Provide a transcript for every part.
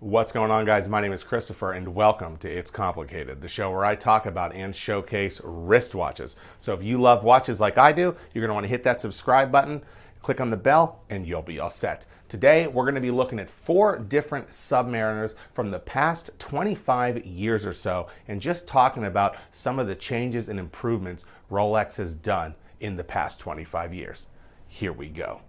What's going on, guys? My name is Christopher and welcome to It's Complicated, the show where I talk about and showcase wristwatches. So if you love watches like I do, you're going to want to hit that subscribe button, click on the bell, and you'll be all set. Today, we're going to be looking at 4 different Submariners from the past 25 years or so and just talking about some of the changes and improvements Rolex has done in the past 25 years. Here we go.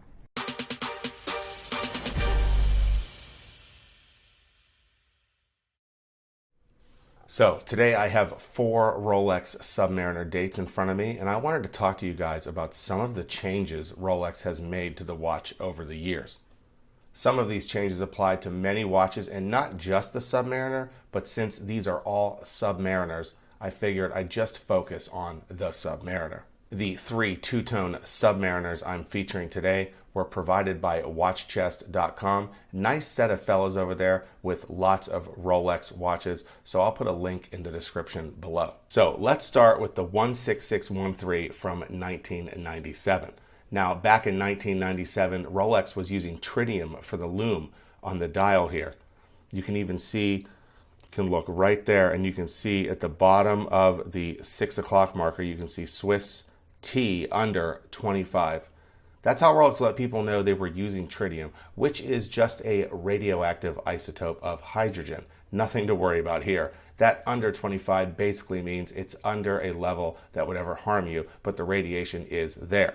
So today I have 4 Rolex Submariner dates in front of me, and I wanted to talk to you guys about some of the changes Rolex has made to the watch over the years. Some of these changes apply to many watches and not just the Submariner, but since these are all Submariners, I figured I'd just focus on the Submariner. The 3 two-tone Submariners I'm featuring today were provided by watchchest.com. Nice set of fellows over there with lots of Rolex watches, so I'll put a link in the description below. So let's start with the 16613 from 1997. Now, back in 1997, Rolex was using tritium for the lume on the dial here. You can even see, you can look right there, and you can see at the bottom of the 6 o'clock marker, you can see Swiss T under 25. That's how Rolex let people know they were using tritium, which is just a radioactive isotope of hydrogen. Nothing to worry about here. That under 25 basically means it's under a level that would ever harm you, but the radiation is there.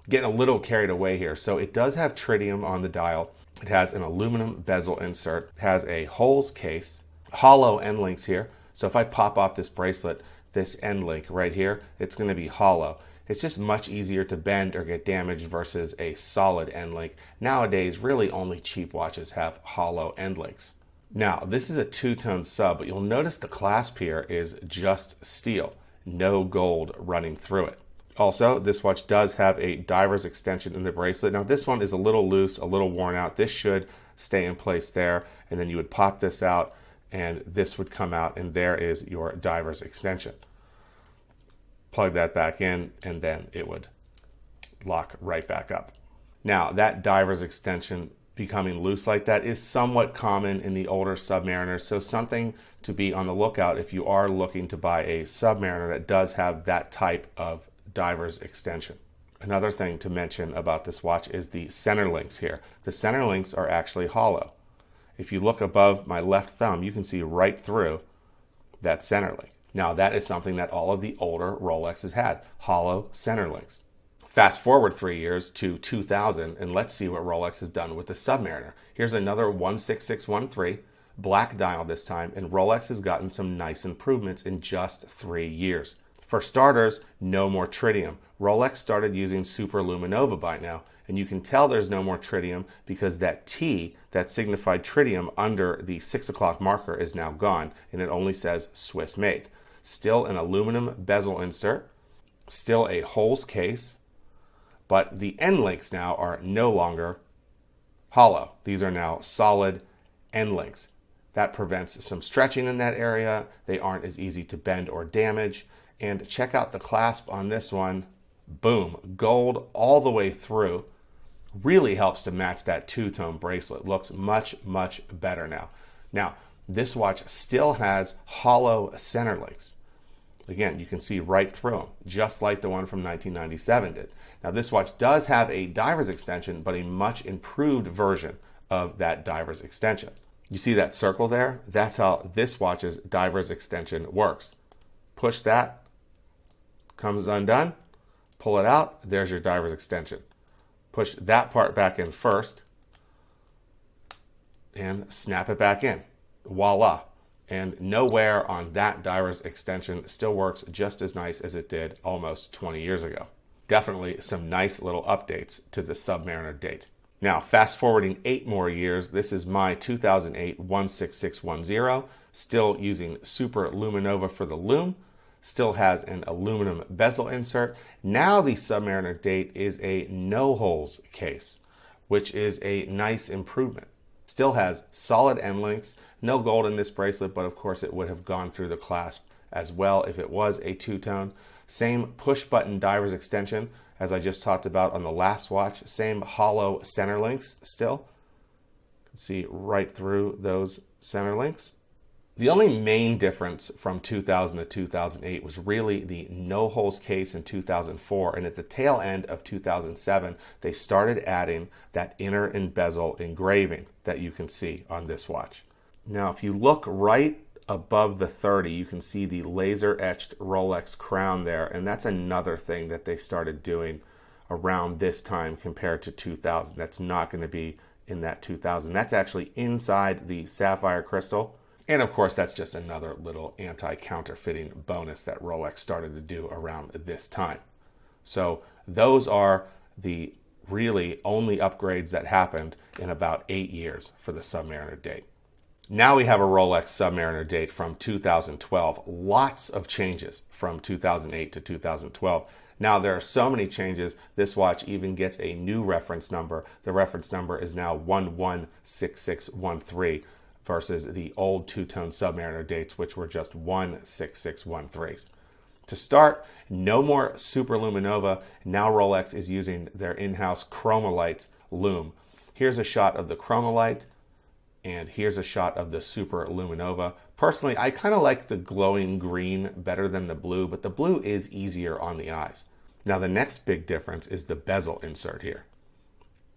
Getting a little carried away here. So it does have tritium on the dial. It has an aluminum bezel insert. It has a holes case, hollow end links here. So if I pop off this bracelet, this end link right here, it's going to be hollow. It's just much easier to bend or get damaged versus a solid end link. Nowadays, really only cheap watches have hollow end links. Now, this is a two-tone sub, but you'll notice the clasp here is just steel, no gold running through it. Also, this watch does have a diver's extension in the bracelet. Now, this one is a little loose, a little worn out. This should stay in place there, and then you would pop this out, and this would come out, and there is your diver's extension. Plug that back in, and then it would lock right back up. Now, that diver's extension becoming loose like that is somewhat common in the older Submariners, so something to be on the lookout if you are looking to buy a Submariner that does have that type of diver's extension. Another thing to mention about this watch is the center links here. The center links are actually hollow. If you look above my left thumb, you can see right through that center link. Now, that is something that all of the older Rolexes had, hollow center links. Fast forward 3 years to 2000, and let's see what Rolex has done with the Submariner. Here's another 16613, black dial this time, and Rolex has gotten some nice improvements in just 3 years. For starters, no more tritium. Rolex started using superluminova by now, and you can tell there's no more tritium because that T that signified tritium under the 6 o'clock marker is now gone, and it only says Swiss made. Still an aluminum bezel insert, still a holes case, but the end links now are no longer hollow. These are now solid end links. That prevents some stretching in that area. They aren't as easy to bend or damage. And check out the clasp on this one. Boom, gold all the way through. Really helps to match that two-tone bracelet. Looks much, much better now. Now, this watch still has hollow center links. Again, you can see right through them, just like the one from 1997 did. Now, this watch does have a diver's extension, but a much improved version of that diver's extension. You see that circle there? That's how this watch's diver's extension works. Push that, comes undone, pull it out, there's your diver's extension. Push that part back in first, and snap it back in. Voila. And no wear on that diver's extension. Still works just as nice as it did almost 20 years ago. Definitely some nice little updates to the Submariner date. Now, fast forwarding 8 more years, this is my 2008 16610, still using super luminova for the lume, still has an aluminum bezel insert. Now the Submariner date is a no holes case, which is a nice improvement. Still has solid end links, no gold in this bracelet, but of course it would have gone through the clasp as well if it was a two-tone. Same push button diver's extension as I just talked about on the last watch. Same hollow center links still. See right through those center links. The only main difference from 2000 to 2008 was really the no-holes case in 2004, and at the tail end of 2007, they started adding that inner bezel engraving that you can see on this watch. Now, if you look right above the 30, you can see the laser-etched Rolex crown there, and that's another thing that they started doing around this time compared to 2000. That's not going to be in that 2000. That's actually inside the sapphire crystal. And of course, that's just another little anti-counterfeiting bonus that Rolex started to do around this time. So those are the really only upgrades that happened in about 8 years for the Submariner date. Now we have a Rolex Submariner date from 2012. Lots of changes from 2008 to 2012. Now there are so many changes, this watch even gets a new reference number. The reference number is now 116613 versus the old two-tone Submariner dates, which were just 16613s. To start, no more superluminova. Now Rolex is using their in-house Chromalight lume. Here's a shot of the Chromalight, and here's a shot of the superluminova. Personally, I kind of like the glowing green better than the blue, but the blue is easier on the eyes. Now the next big difference is the bezel insert here.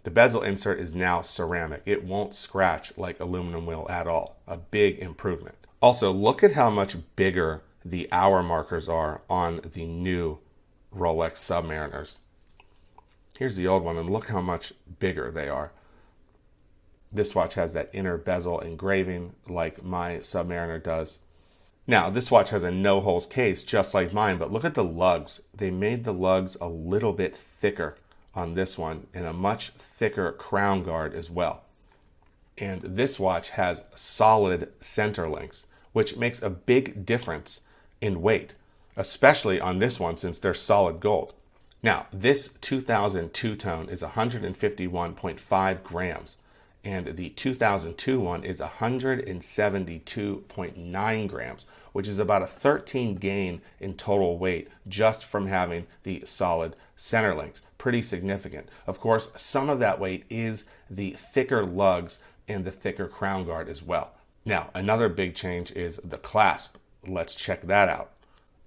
The bezel insert is now ceramic. It won't scratch like aluminum will at all. A big improvement. Also, look at how much bigger the hour markers are on the new Rolex Submariners. Here's the old one, and look how much bigger they are. This watch has that inner bezel engraving like my Submariner does. Now, this watch has a no-holes case just like mine, but look at the lugs. They made the lugs a little bit thicker on this one and a much thicker crown guard as well. And this watch has solid center links, which makes a big difference in weight, especially on this one since they're solid gold. Now, this 2000 two-tone is 151.5 grams, and the 2002 one is 172.9 grams, which is about a 13 gain in total weight just from having the solid center links. Pretty significant. Of course, some of that weight is the thicker lugs and the thicker crown guard as well. Now, another big change is the clasp. Let's check that out.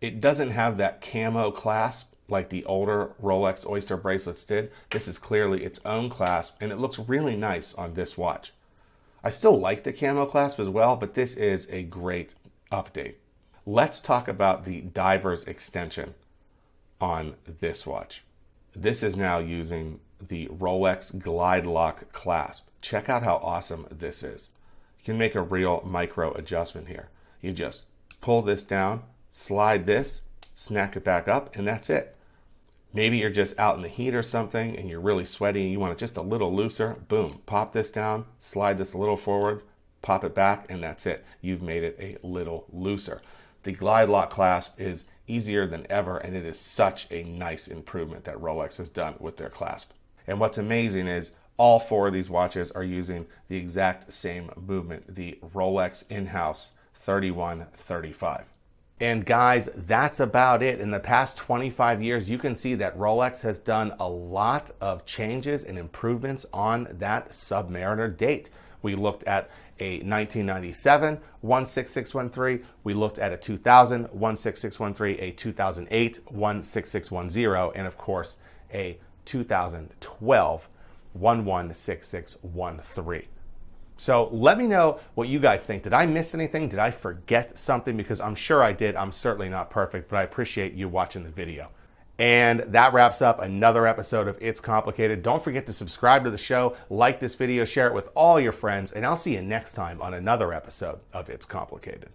It doesn't have that camo clasp like the older Rolex Oyster bracelets did. This is clearly its own clasp, and it looks really nice on this watch. I still like the camo clasp as well, but this is a great update. Let's talk about the diver's extension on this watch. This is now using the Rolex Glide Lock clasp. Check out how awesome this is. You can make a real micro adjustment here. You just pull this down, slide this, snap it back up, and that's it. Maybe you're just out in the heat or something and you're really sweaty and you want it just a little looser. Boom, pop this down, slide this a little forward, pop it back, and that's it. You've made it a little looser. The Glide Lock clasp is easier than ever, and it is such a nice improvement that Rolex has done with their clasp. And what's amazing is all four of these watches are using the exact same movement, the Rolex in-house 3135. And guys, that's about it. In the past 25 years, you can see that Rolex has done a lot of changes and improvements on that Submariner date. We looked at a 1997 16613, we looked at a 2000 16613, a 2008 16610, and of course a 2012 116613. So let me know what you guys think. Did I miss anything? Did I forget something? Because I'm sure I did. I'm certainly not perfect, but I appreciate you watching the video. And that wraps up another episode of It's Complicated. Don't forget to subscribe to the show, like this video, share it with all your friends, and I'll see you next time on another episode of It's Complicated.